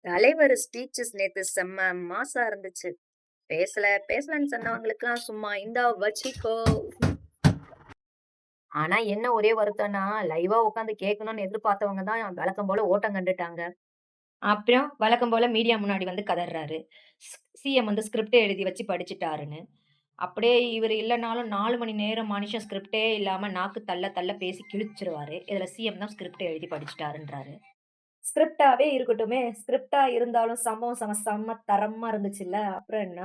தலைவர் ஸ்பீச்சஸ் நேத்து செம்ம மாஸா இருந்துச்சு. பேசலன்னு சொன்னவங்களுக்கெல்லாம் சும்மா இந்தா வச்சிக்கோ. ஆனா என்ன ஒரே வருத்தம்னா, லைவா உட்கார்ந்து கேட்கணும்னு எதிர்பார்த்தவங்க தான் வழக்கம் போல ஓட்டம் கண்டுட்டாங்க. அப்புறம் வழக்கம் போல மீடியா முன்னாடி வந்து கதர்றாரு. சிஎம் வந்து ஸ்கிரிப்ட் எழுதி வச்சு படிச்சுட்டாருன்னு. அப்படியே இவரு இல்லனாலும் 4 மணி நேரம் மனுஷன் ஸ்கிரிப்டே இல்லாம நாக்கு தள்ள தள்ள பேசி கிழிச்சுருவாரு. இதுல சிஎம் தான் ஸ்கிரிப்ட் எழுதி படிச்சுட்டாருன்றாரு. ஸ்கிரிப்டாவே இருக்கட்டுமே! ஸ்கிரிப்டா இருந்தாலும் சம்பவம் செம்ம தரமா இருந்துச்சுல்ல. அப்புறம் என்ன?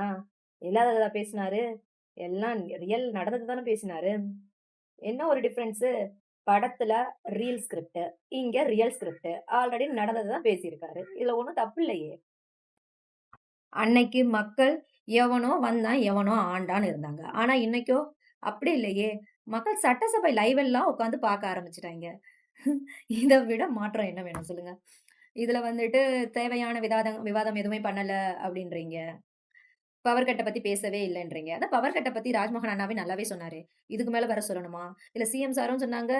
இல்லாததா பேசினாரு? எல்லாம் ரியல் நடந்தது தானே பேசினாரு. என்ன ஒரு டிஃபரன்ஸு? படத்துல ரீல் ஸ்கிரிப்ட், இங்க ரியல் ஸ்கிரிப்ட். ஆல்ரெடி நடந்தது தான் பேசியிருக்காரு. இதுல ஒண்ணும் தப்பு இல்லையே! அன்னைக்கு மக்கள் எவனோ வந்தான், எவனோ ஆண்டான்னு இருந்தாங்க. ஆனா இன்னைக்கோ? அப்படி இல்லையே! மக்கள் சட்டசபை லைவ் எல்லாம் உட்கார்ந்து பார்க்க ஆரம்பிச்சுட்டாய்ங்க. இத விட மாற்றம் என்ன வேணும் சொல்லுங்க? இதுல வந்துட்டு தேவையான விவாதம் எதுவுமே பண்ணல அப்டின்றீங்க. பவர் கட்ட பத்தி பேசவே இல்லன்றீங்க. அதான் பவர் கட்ட பத்தி ராஜ்மோகன் அண்ணாவே நல்லாவே சொன்னாரே. இதுக்கு மேல வேற சொல்லணுமா? இல்ல சிஎம் சாரும் சொன்னாங்க,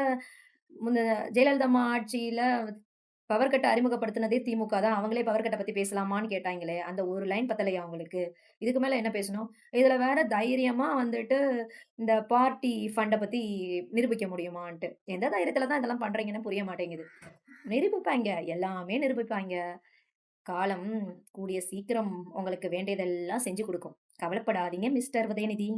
முன்ன ஜெயலலிதா அம்மா ஆட்சியில பவர் கட்ட அறிமுகப்படுத்தினதே திமுக தான். அவங்களே பவர் கட்ட பத்தி பேசலாமான்னு கேட்டாய்ங்களே. அந்த ஒரு லைன் பத்தலையா உங்களுக்கு? இதுக்கு மேல என்ன பேசணும்? இதுல வேற தைரியமா வந்துட்டு இந்த பார்ட்டி ஃபண்ட பத்தி நிரூபிக்க முடியுமான்ட்டு. எந்த தைரியத்துல தான் இதெல்லாம் பண்றீங்கன்னு புரிய மாட்டேங்குது. நிரூபிப்பாய்ங்க. எல்லாமே நிரூபிப்பாய்ங்க. காலம் கூடிய சீக்கிரம் உங்களுக்கு வேண்டியதெல்லாம் செஞ்சு குடுக்கும். கவலைப்படாதீங்க மிஸ்டர் உதயநிதி.